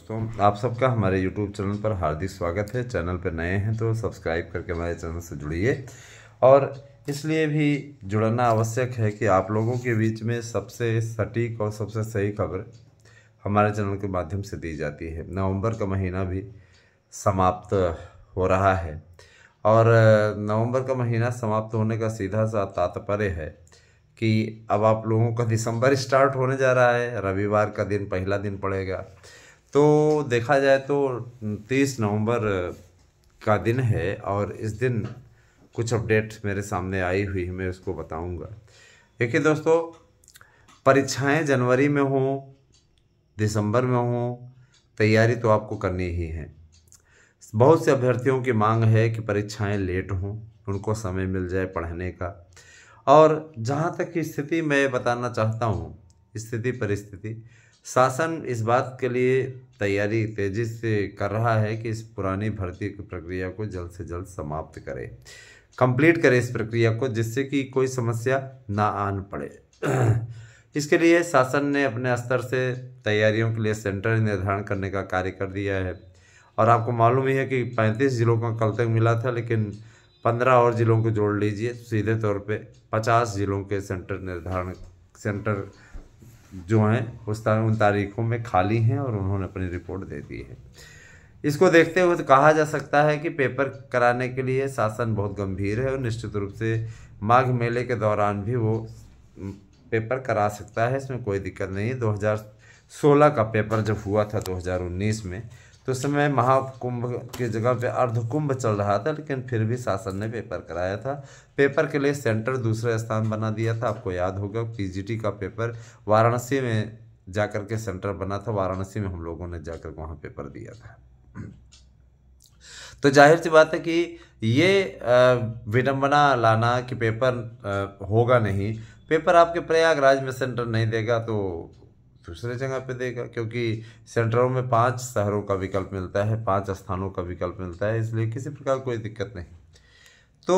दोस्तों, आप सबका हमारे YouTube चैनल पर हार्दिक स्वागत है। चैनल पर नए हैं तो सब्सक्राइब करके हमारे चैनल से जुड़िए। और इसलिए भी जुड़ना आवश्यक है कि आप लोगों के बीच में सबसे सटीक और सबसे सही खबर हमारे चैनल के माध्यम से दी जाती है। नवंबर का महीना भी समाप्त हो रहा है और नवंबर का महीना समाप्त होने का सीधा सा तात्पर्य है कि अब आप लोगों का दिसंबर स्टार्ट होने जा रहा है। रविवार का दिन पहला दिन पड़ेगा, तो देखा जाए तो 30 नवंबर का दिन है और इस दिन कुछ अपडेट मेरे सामने आई हुई है, मैं उसको बताऊंगा। देखिए दोस्तों, परीक्षाएं जनवरी में हो, दिसंबर में हो, तैयारी तो आपको करनी ही है। बहुत से अभ्यर्थियों की मांग है कि परीक्षाएं लेट हों, उनको समय मिल जाए पढ़ने का। और जहाँ तक की स्थिति मैं बताना चाहता हूँ, स्थिति परिस्थिति शासन इस बात के लिए तैयारी तेजी से कर रहा है कि इस पुरानी भर्ती की प्रक्रिया को जल्द से जल्द समाप्त करे, कंप्लीट करे इस प्रक्रिया को, जिससे कि कोई समस्या ना आन पड़े। इसके लिए शासन ने अपने स्तर से तैयारियों के लिए सेंटर निर्धारण करने का कार्य कर दिया है। और आपको मालूम ही है कि 35 जिलों का कल तक मिला था, लेकिन 15 और जिलों को जोड़ लीजिए, सीधे तौर पे 50 जिलों के सेंटर जो हैं उन तारीखों में खाली हैं और उन्होंने अपनी रिपोर्ट दे दी है। इसको देखते हुए तो कहा जा सकता है कि पेपर कराने के लिए शासन बहुत गंभीर है और निश्चित रूप से माघ मेले के दौरान भी वो पेपर करा सकता है, इसमें कोई दिक्कत नहीं है। 2016 का पेपर जब हुआ था 2019 में, तो उस समय महाकुंभ की जगह पे अर्धकुंभ चल रहा था, लेकिन फिर भी शासन ने पेपर कराया था। पेपर के लिए सेंटर दूसरे स्थान बना दिया था। आपको याद होगा पीजीटी का पेपर वाराणसी में जाकर के सेंटर बना था। वाराणसी में हम लोगों ने जाकर वहाँ पेपर दिया था। तो जाहिर सी बात है कि ये विडंबना लाना कि पेपर होगा नहीं, पेपर आपके प्रयागराज में सेंटर नहीं देगा तो दूसरे जगह पे देगा, क्योंकि सेंटरों में 5 शहरों का विकल्प मिलता है, 5 स्थानों का विकल्प मिलता है, इसलिए किसी प्रकार कोई दिक्कत नहीं। तो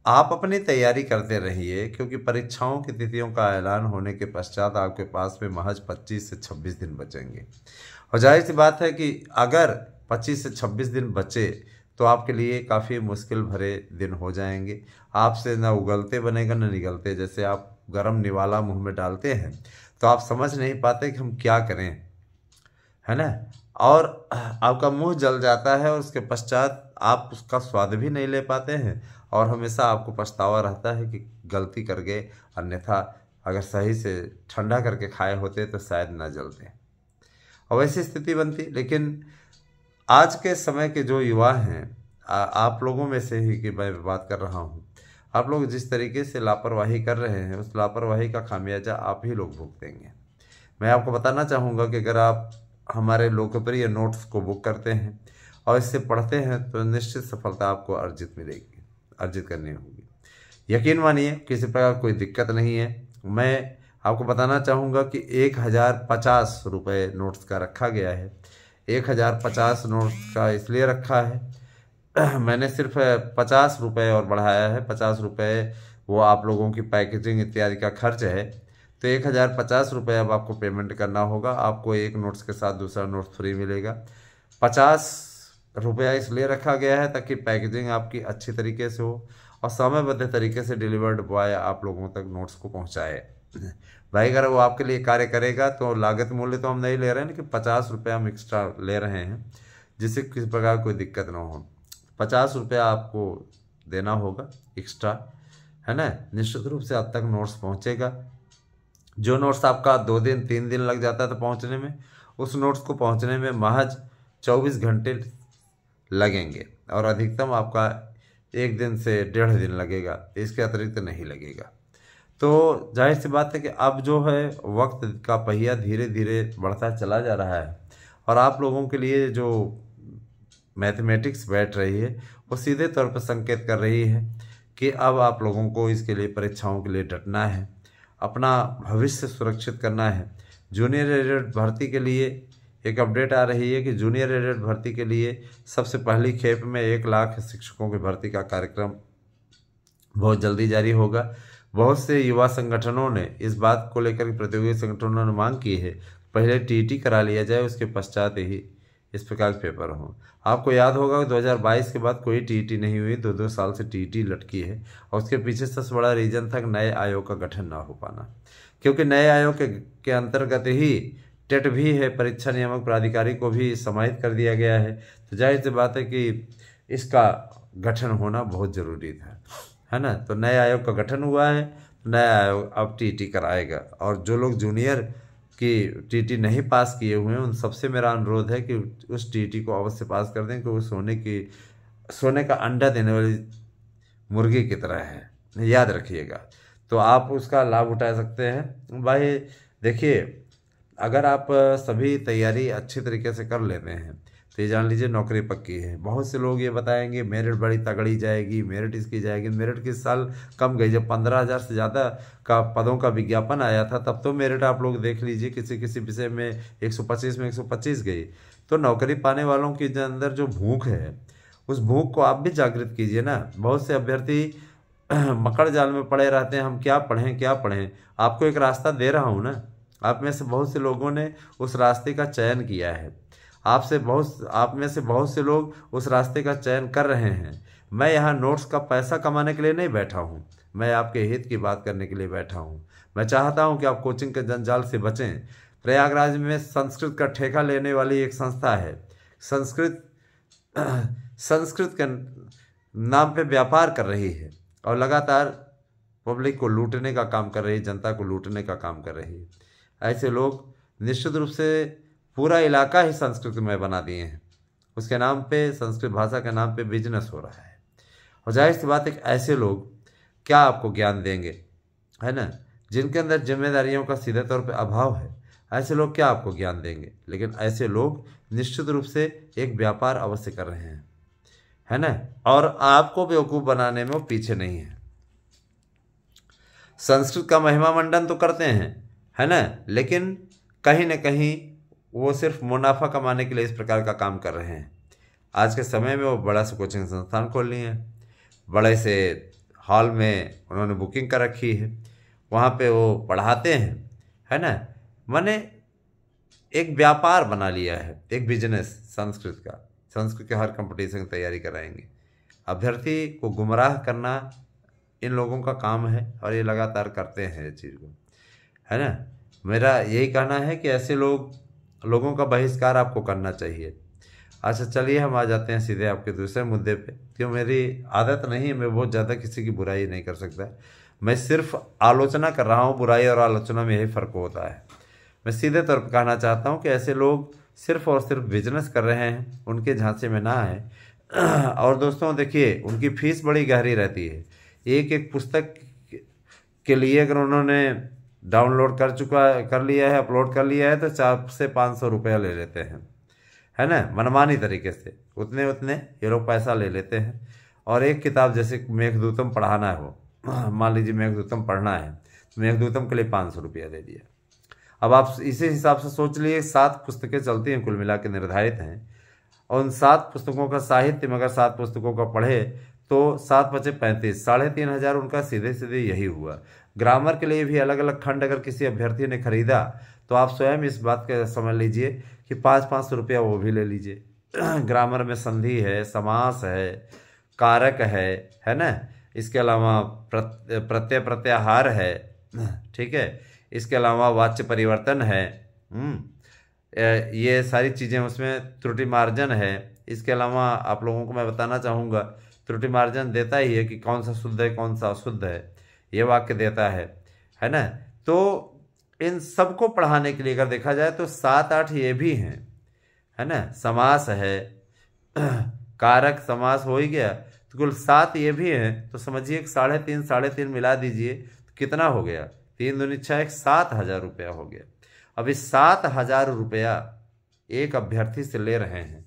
आप अपनी तैयारी करते रहिए, क्योंकि परीक्षाओं की तिथियों का ऐलान होने के पश्चात आपके पास में महज 25 से 26 दिन बचेंगे। और जाहिर सी बात है कि अगर 25 से 26 दिन बचे तो आपके लिए काफ़ी मुश्किल भरे दिन हो जाएंगे। आपसे ना उगलते बनेगा ना निगलते। जैसे आप गरम निवाला मुंह में डालते हैं तो आप समझ नहीं पाते कि हम क्या करें, है ना, और आपका मुंह जल जाता है और उसके पश्चात आप उसका स्वाद भी नहीं ले पाते हैं और हमेशा आपको पछतावा रहता है कि गलती कर गए, अन्यथा अगर सही से ठंडा करके खाए होते तो शायद ना जलते, और वैसी स्थिति बनती। लेकिन आज के समय के जो युवा हैं, आप लोगों में से ही कि मैं बात कर रहा हूँ, आप लोग जिस तरीके से लापरवाही कर रहे हैं, उस लापरवाही का खामियाजा आप ही लोग भुगतेंगे। मैं आपको बताना चाहूँगा कि अगर आप हमारे लोकप्रिय नोट्स को बुक करते हैं और इससे पढ़ते हैं तो निश्चित सफलता आपको अर्जित करनी होगी। यकीन मानिए, किसी प्रकार कोई दिक्कत नहीं है। मैं आपको बताना चाहूँगा कि 1050 रुपये नोट्स का रखा गया है। 1050 नोट्स का इसलिए रखा है, मैंने सिर्फ 50 रुपये और बढ़ाया है। 50 रुपये वो आप लोगों की पैकेजिंग इत्यादि का खर्च है, तो 1050 रुपये अब आपको पेमेंट करना होगा। आपको एक नोट्स के साथ दूसरा नोट्स फ्री मिलेगा। 50 रुपया इसलिए रखा गया है ताकि पैकेजिंग आपकी अच्छी तरीके से हो और समयबद्ध तरीके से डिलीवर्ड बॉय आप लोगों तक नोट्स को पहुँचाए। भाई अगर वो आपके लिए कार्य करेगा तो लागत मूल्य तो हम नहीं ले रहे हैं, लेकिन 50 रुपये हम एक्स्ट्रा ले रहे हैं, जिससे किसी प्रकार कोई दिक्कत ना हो। 50 रुपया आपको देना होगा एक्स्ट्रा, है ना। निश्चित रूप से अब तक नोट्स पहुंचेगा। जो नोट्स आपका 2 दिन 3 दिन लग जाता था पहुंचने में, उस नोट्स को पहुंचने में महज 24 घंटे लगेंगे और अधिकतम आपका 1 दिन से 1.5 दिन लगेगा, इसके अतिरिक्त नहीं लगेगा। तो जाहिर सी बात है कि अब जो है वक्त का पहिया धीरे धीरे बढ़ता चला जा रहा है और आप लोगों के लिए जो मैथमेटिक्स बैठ रही है वो सीधे तौर पर संकेत कर रही है कि अब आप लोगों को इसके लिए परीक्षाओं के लिए डटना है, अपना भविष्य सुरक्षित करना है। जूनियर एडेड भर्ती के लिए एक अपडेट आ रही है कि जूनियर एडेड भर्ती के लिए सबसे पहली खेप में 1 लाख शिक्षकों की भर्ती का कार्यक्रम बहुत जल्दी जारी होगा। बहुत से युवा संगठनों ने इस बात को लेकर प्रतियोगी संगठनों ने मांग की है, पहले टीटी करा लिया जाए, उसके पश्चात ही इस प्रकार के पेपर हों। आपको याद होगा कि 2022 के बाद कोई टीईटी नहीं हुई, 2-2 साल से टीईटी लटकी है। और उसके पीछे सबसे बड़ा रीजन था नए आयोग का गठन ना हो पाना, क्योंकि नए आयोग के अंतर्गत ही टेट भी है, परीक्षा नियामक प्राधिकारी को भी समाहित कर दिया गया है। तो जाहिर सी बात है कि इसका गठन होना बहुत ज़रूरी था, है ना। तो नए आयोग का गठन हुआ है, नया आयोग अब टीईटी कराएगा। और जो लोग जूनियर की टीईटी नहीं पास किए हुए हैं, उन सबसे मेरा अनुरोध है कि उस टीईटी को अवश्य पास कर दें, क्योंकि वो सोने का अंडा देने वाली मुर्गी की तरह है, याद रखिएगा। तो आप उसका लाभ उठा सकते हैं भाई। देखिए, अगर आप सभी तैयारी अच्छी तरीके से कर लेते हैं तो ये जान लीजिए नौकरी पक्की है। बहुत से लोग ये बताएंगे मेरिट बड़ी तगड़ी जाएगी, मेरिट इसकी जाएगी। मेरिट किस साल कम गई, जब 15,000 से ज़्यादा का पदों का विज्ञापन आया था तब तो मेरिट आप लोग देख लीजिए किसी किसी विषय में 125 में 125 गई। तो नौकरी पाने वालों के अंदर जो भूख है, उस भूख को आप भी जागृत कीजिए ना। बहुत से अभ्यर्थी मकड़ जाल में पड़े रहते हैं, हम क्या पढ़ें क्या पढ़ें। आपको एक रास्ता दे रहा हूँ ना, आप में से बहुत से लोगों ने उस रास्ते का चयन किया है। आप में से बहुत से लोग उस रास्ते का चयन कर रहे हैं। मैं यहाँ नोट्स का पैसा कमाने के लिए नहीं बैठा हूँ, मैं आपके हित की बात करने के लिए बैठा हूँ। मैं चाहता हूँ कि आप कोचिंग के जंजाल से बचें। प्रयागराज में संस्कृत का ठेका लेने वाली एक संस्था है, संस्कृत के नाम पे व्यापार कर रही है और लगातार पब्लिक को लूटने का काम कर रही है, जनता को लूटने का काम कर रही है। ऐसे लोग निश्चित रूप से पूरा इलाका ही संस्कृतमय बना दिए हैं। उसके नाम पे, संस्कृत भाषा के नाम पे बिजनेस हो रहा है। और जाहिर सी बात है कि ऐसे लोग क्या आपको ज्ञान देंगे, है ना। जिनके अंदर जिम्मेदारियों का सीधे तौर पे अभाव है, ऐसे लोग क्या आपको ज्ञान देंगे। लेकिन ऐसे लोग निश्चित रूप से एक व्यापार अवश्य कर रहे हैं, है ना। और आपको बेवकूफ़ बनाने में वो पीछे नहीं है। संस्कृत का महिमा मंडन तो करते हैं, है ना, लेकिन कहीं न कहीं वो सिर्फ मुनाफा कमाने के लिए इस प्रकार का काम कर रहे हैं। आज के समय में वो बड़ा से कोचिंग संस्थान खोल लिए हैं, बड़े से हॉल में उन्होंने बुकिंग कर रखी है, वहाँ पे वो पढ़ाते हैं, है ना। मैंने एक व्यापार बना लिया है, एक बिजनेस संस्कृत का। संस्कृत के हर कंपटीशन की तैयारी कराएंगे। अभ्यर्थी को गुमराह करना इन लोगों का काम है और ये लगातार करते हैं इस चीज़ को, है ना। मेरा यही कहना है कि ऐसे लोगों का बहिष्कार आपको करना चाहिए। अच्छा, चलिए हम आ जाते हैं सीधे आपके दूसरे मुद्दे पे। क्यों, मेरी आदत नहीं है, मैं बहुत ज़्यादा किसी की बुराई नहीं कर सकता। मैं सिर्फ आलोचना कर रहा हूँ। बुराई और आलोचना में यही फ़र्क होता है। मैं सीधे तौर पर कहना चाहता हूँ कि ऐसे लोग सिर्फ और सिर्फ बिजनेस कर रहे हैं, उनके झांसे में ना आए। और दोस्तों देखिए, उनकी फीस बड़ी गहरी रहती है। एक एक पुस्तक के लिए अगर उन्होंने डाउनलोड कर लिया है, अपलोड कर लिया है, तो 400 से 500 रुपया ले लेते हैं, है ना। मनमानी तरीके से उतने ये लोग पैसा ले लेते हैं। और एक किताब जैसे मेघदूतम पढ़ाना है, वो मान लीजिए मेघदूतम पढ़ना है, तो मेघदूतम के लिए 500 रुपया दे दिया। अब आप इसी हिसाब से सोच लिए 7 पुस्तकें चलती हैं, कुल मिला के निर्धारित हैं। और उन 7 पुस्तकों का साहित्य में अगर 7 पुस्तकों का पढ़े तो 7 बचे 35, 3,500 उनका सीधे सीधे यही हुआ। ग्रामर के लिए भी अलग अलग खंड अगर किसी अभ्यर्थी ने खरीदा तो आप स्वयं इस बात का समझ लीजिए कि 500-500 रुपया वो भी ले लीजिए। ग्रामर में संधि है, समास है, कारक है ना। इसके अलावा प्रत्यय प्रत्याहार है, ठीक है। इसके अलावा वाच्य परिवर्तन है, ये सारी चीज़ें उसमें। त्रुटि मार्जन है। इसके अलावा आप लोगों को मैं बताना चाहूँगा, त्रुटि मार्जन देता ही है कि कौन सा शुद्ध है कौन सा अशुद्ध है, ये वाक्य देता है ना। तो इन सबको पढ़ाने के लिए अगर देखा जाए तो 7-8 ये भी हैं, है ना। समास है, कारक समास हो ही गया, तो कुल 7 ये भी हैं। तो समझिए 3.5 मिला दीजिए तो कितना हो गया, 3 दूनी 6, 7,000 रुपया हो गया। अब इस 7,000 रुपया एक अभ्यर्थी से ले रहे हैं,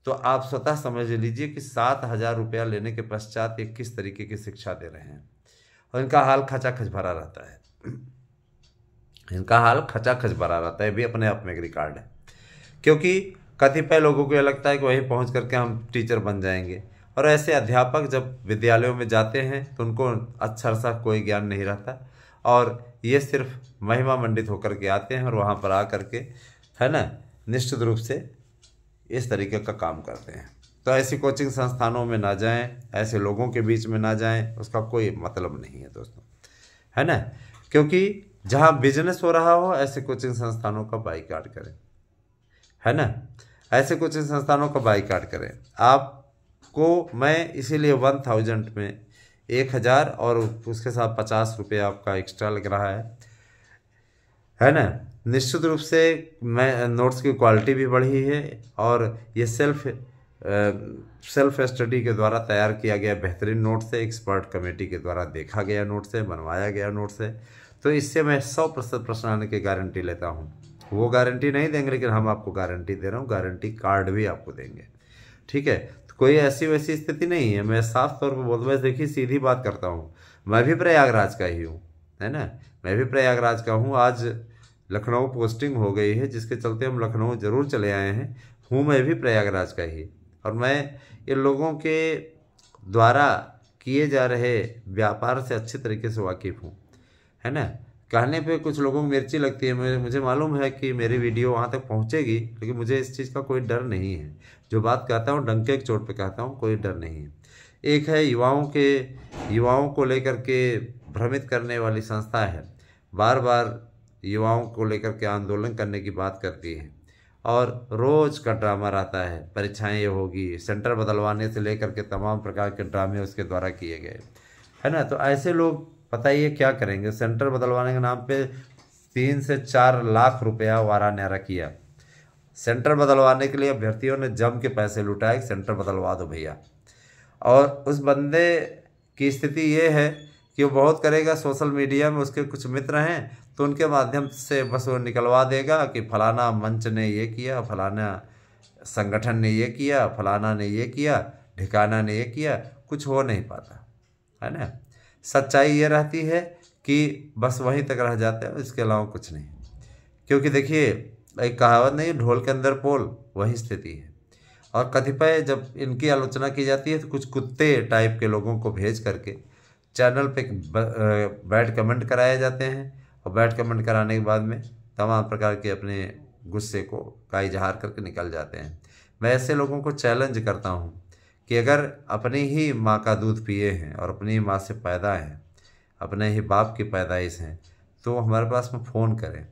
तो आप स्वतः समझ लीजिए कि 7,000 रुपया लेने के पश्चात ये किस तरीके की शिक्षा दे रहे हैं। और इनका हाल खचाखच भरा रहता है, इनका हाल खचाखच भरा रहता है। भी अपने आप में एक रिकॉर्ड है, क्योंकि कतिपय लोगों को यह लगता है कि वहीं पहुंच करके हम टीचर बन जाएंगे। और ऐसे अध्यापक जब विद्यालयों में जाते हैं तो उनको अच्छा सा कोई ज्ञान नहीं रहता, और ये सिर्फ महिमा मंडित होकर के आते हैं और वहाँ पर आ करके, है ना, निश्चित रूप से इस तरीके का काम करते हैं। तो ऐसी कोचिंग संस्थानों में ना जाएं, ऐसे लोगों के बीच में ना जाएं, उसका कोई मतलब नहीं है दोस्तों, है ना। क्योंकि जहां बिजनेस हो रहा हो ऐसे कोचिंग संस्थानों का बाइकआउट करें, है ना। ऐसे कोचिंग संस्थानों का बाइकआउट करें। आपको मैं इसीलिए 1000 में 1000 और उसके साथ 50 रुपये आपका एक्स्ट्रा लग रहा है ना। निश्चित रूप से मैं नोट्स की क्वालिटी भी बढ़ी है और ये सेल्फ स्टडी के द्वारा तैयार किया गया बेहतरीन नोट्स है, एक्सपर्ट कमेटी के द्वारा देखा गया नोट्स है, बनवाया गया नोट्स है। तो इससे मैं 100% प्रश्न आने की गारंटी लेता हूँ। वो गारंटी नहीं देंगे लेकिन हम आपको गारंटी दे रहा हूँ, गारंटी कार्ड भी आपको देंगे, ठीक है। तो कोई ऐसी वैसी स्थिति नहीं है, मैं साफ तौर पर बोलता हूँ, देखिए सीधी बात करता हूँ, मैं भी प्रयागराज का ही हूँ, है ना। मैं भी प्रयागराज का हूँ। आज लखनऊ पोस्टिंग हो गई है जिसके चलते हम लखनऊ जरूर चले आए हैं, हूँ मैं भी प्रयागराज का ही। और मैं इन लोगों के द्वारा किए जा रहे व्यापार से अच्छे तरीके से वाकिफ़ हूँ, है ना। कहने पे कुछ लोगों को मिर्ची लगती है, मुझे मालूम है कि मेरी वीडियो वहाँ तक पहुँचेगी, लेकिन मुझे इस चीज़ का कोई डर नहीं है। जो बात कहता हूँ डंके की चोट पे कहता हूँ, कोई डर नहीं है। एक है युवाओं को लेकर के भ्रमित करने वाली संस्था है, बार बार युवाओं को लेकर के आंदोलन करने की बात करती है और रोज़ का ड्रामा रहता है। परीक्षाएं ये होगी, सेंटर बदलवाने से लेकर के तमाम प्रकार के ड्रामे उसके द्वारा किए गए, है ना। तो ऐसे लोग बताइए क्या करेंगे। सेंटर बदलवाने के नाम पे 3 से 4 लाख रुपया वारा न्यारा किया। सेंटर बदलवाने के लिए अभ्यर्थियों ने जम के पैसे लुटाए, सेंटर बदलवा दो भैया। और उस बंदे की स्थिति ये है कि वो बहुत करेगा, सोशल मीडिया में उसके कुछ मित्र हैं तो उनके माध्यम से बस वो निकलवा देगा कि फलाना मंच ने ये किया, फलाना संगठन ने ये किया, फलाना ने ये किया, ढिकाना ने ये किया। कुछ हो नहीं पाता, है ना। सच्चाई ये रहती है कि बस वहीं तक रह जाते हैं, इसके अलावा कुछ नहीं। क्योंकि देखिए एक कहावत नहीं, ढोल के अंदर पोल, वही स्थिति है। और कतिपय जब इनकी आलोचना की जाती है तो कुछ कुत्ते टाइप के लोगों को भेज करके चैनल पे बैड कमेंट कराए जाते हैं और बैड कमेंट कराने के बाद में तमाम प्रकार के अपने गुस्से का इजहार करके निकल जाते हैं। मैं ऐसे लोगों को चैलेंज करता हूँ कि अगर अपनी ही माँ का दूध पिए हैं और अपनी ही माँ से पैदा हैं, अपने ही बाप की पैदाइश हैं, तो हमारे पास में फ़ोन करें।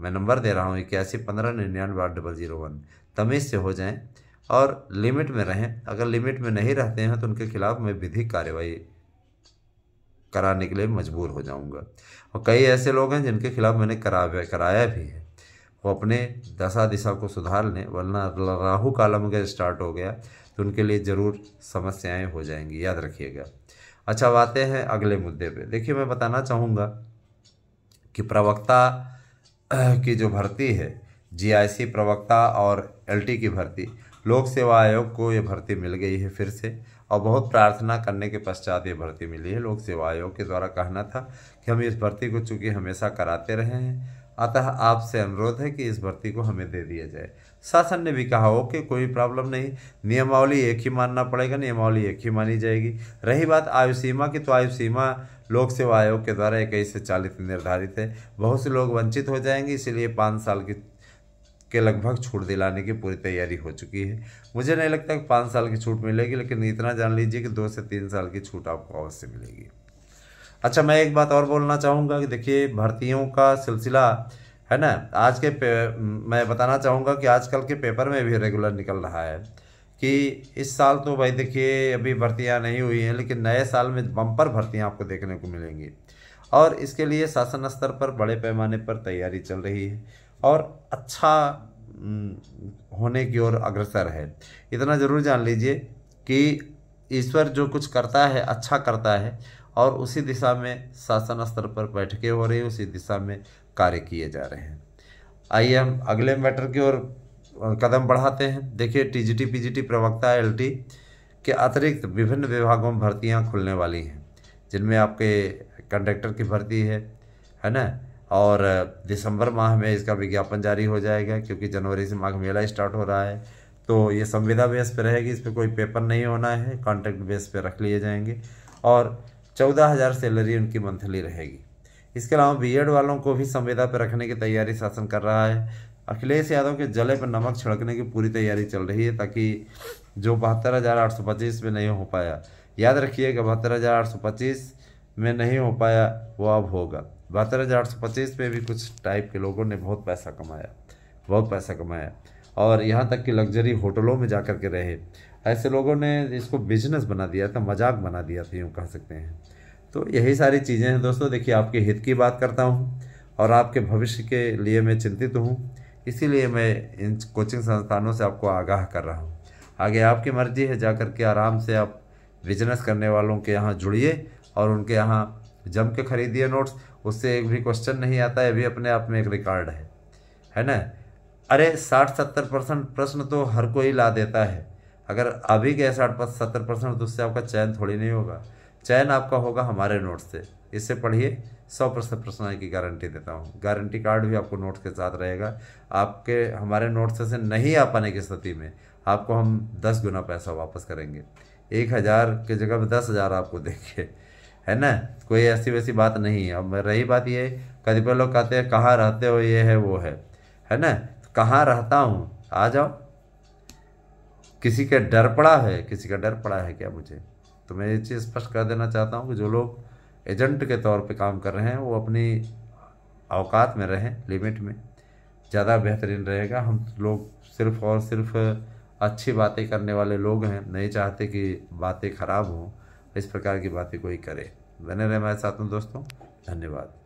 मैं नंबर दे रहा हूँ 8115998001। तमीज़ से हो जाएं और लिमिट में रहें। अगर लिमिट में नहीं रहते हैं तो उनके खिलाफ़ मैं विधिक कार्रवाई कराने के लिए मजबूर हो जाऊंगा। और कई ऐसे लोग हैं जिनके खिलाफ़ मैंने कराया भी है, वो अपने दशा दिशा को सुधार लें, वरना राहु कालम अगर स्टार्ट हो गया तो उनके लिए ज़रूर समस्याएं हो जाएंगी, याद रखिएगा। अच्छा, अब आते हैं अगले मुद्दे पे। देखिए मैं बताना चाहूँगा कि प्रवक्ता की जो भर्ती है, जीआईसी प्रवक्ता और एलटी की भर्ती, लोक सेवा आयोग को ये भर्ती मिल गई है फिर से, और बहुत प्रार्थना करने के पश्चात ये भर्ती मिली है। लोक सेवा आयोग के द्वारा कहना था कि हम इस भर्ती को चूँकि हमेशा कराते रहे हैं, अतः आपसे अनुरोध है कि इस भर्ती को हमें दे दिया जाए। शासन ने भी कहा हो कि कोई प्रॉब्लम नहीं, नियमावली एक ही मानना पड़ेगा, नियमावली एक ही मानी जाएगी। रही बात आयु सीमा की, तो आयु सीमा लोक सेवा आयोग के द्वारा 21 से 40 निर्धारित है। बहुत से लोग वंचित हो जाएंगे, इसीलिए 5 साल के लगभग छूट दिलाने की पूरी तैयारी हो चुकी है। मुझे नहीं लगता कि 5 साल की छूट मिलेगी, लेकिन इतना जान लीजिए कि 2 से 3 साल की छूट आपको अवश्य मिलेगी। अच्छा, मैं एक बात और बोलना चाहूँगा कि देखिए भर्तियों का सिलसिला है ना, मैं बताना चाहूँगा कि आजकल के पेपर में भी रेगुलर निकल रहा है कि इस साल तो भाई देखिए अभी भर्तियाँ नहीं हुई हैं, लेकिन नए साल में बम्पर भर्तियाँ आपको देखने को मिलेंगी। और इसके लिए शासन स्तर पर बड़े पैमाने पर तैयारी चल रही है और अच्छा होने की ओर अग्रसर है। इतना ज़रूर जान लीजिए कि ईश्वर जो कुछ करता है अच्छा करता है, और उसी दिशा में शासन स्तर पर बैठकें हो रही है, उसी दिशा में कार्य किए जा रहे हैं। आइए हम अगले मैटर की ओर कदम बढ़ाते हैं। देखिए टीजीटी पीजीटी प्रवक्ता एलटी के अतिरिक्त विभिन्न विभागों में भर्तियां खुलने वाली हैं, जिनमें आपके कंडक्टर की भर्ती है ना, और दिसंबर माह में इसका विज्ञापन जारी हो जाएगा, क्योंकि जनवरी से माघ मेला स्टार्ट हो रहा है। तो ये संविदा बेस पे रहेगी, इस पर कोई पेपर नहीं होना है, कॉन्ट्रैक्ट बेस पे रख लिए जाएंगे और 14,000 सैलरी उनकी मंथली रहेगी। इसके अलावा बीएड वालों को भी संविदा पर रखने की तैयारी शासन कर रहा है। अखिलेश यादव के जले पर नमक छिड़कने की पूरी तैयारी चल रही है, ताकि जो 72,825 में नहीं हो पाया, याद रखिएगा 72,825 में नहीं हो पाया वो अब होगा। 72,825 पे भी कुछ टाइप के लोगों ने बहुत पैसा कमाया और यहाँ तक कि लग्जरी होटलों में जा कर के रहे। ऐसे लोगों ने इसको बिजनेस बना दिया था, मजाक बना दिया था, यूँ कह सकते हैं। तो यही सारी चीज़ें हैं दोस्तों। देखिए, आपके हित की बात करता हूँ और आपके भविष्य के लिए मैं चिंतित हूँ, इसीलिए मैं इन कोचिंग संस्थानों से आपको आगाह कर रहा हूँ। आगे आपकी मर्जी है, जा कर के आराम से आप बिजनेस करने वालों के यहाँ जुड़िए और उनके यहाँ जम के खरीदिए नोट्स। उससे एक भी क्वेश्चन नहीं आता है, भी अपने आप में एक रिकॉर्ड है ना। अरे 60-70% प्रश्न तो हर कोई ला देता है। अगर अभी के 60-70% तो उससे आपका चयन थोड़ी नहीं होगा। चयन आपका होगा हमारे नोट से। इससे पढ़िए, 100% प्रश्न आने की गारंटी देता हूँ। गारंटी कार्ड भी आपको नोट्स के साथ रहेगा। आपके हमारे नोट्स से नहीं आ पाने की स्थिति में आपको हम 10 गुना पैसा वापस करेंगे। 1,000 की जगह में 10,000 आपको देंगे, है ना। कोई ऐसी वैसी बात नहीं है। अब रही बात ये, कतिपय लोग कहते हैं कहाँ रहते हो, ये है वो है ना। कहाँ रहता हूँ, आ जाओ। किसी का डर पड़ा है क्या मुझे? तो मैं ये चीज़ स्पष्ट कर देना चाहता हूँ कि जो लोग एजेंट के तौर पे काम कर रहे हैं वो अपनी औकात में रहें, लिमिट में, ज़्यादा बेहतरीन रहेगा। हम लोग सिर्फ और सिर्फ अच्छी बातें करने वाले लोग हैं, नहीं चाहते कि बातें खराब हों। इस प्रकार की बातें कोई करे। बने रहे हमारे साथ में दोस्तों। धन्यवाद।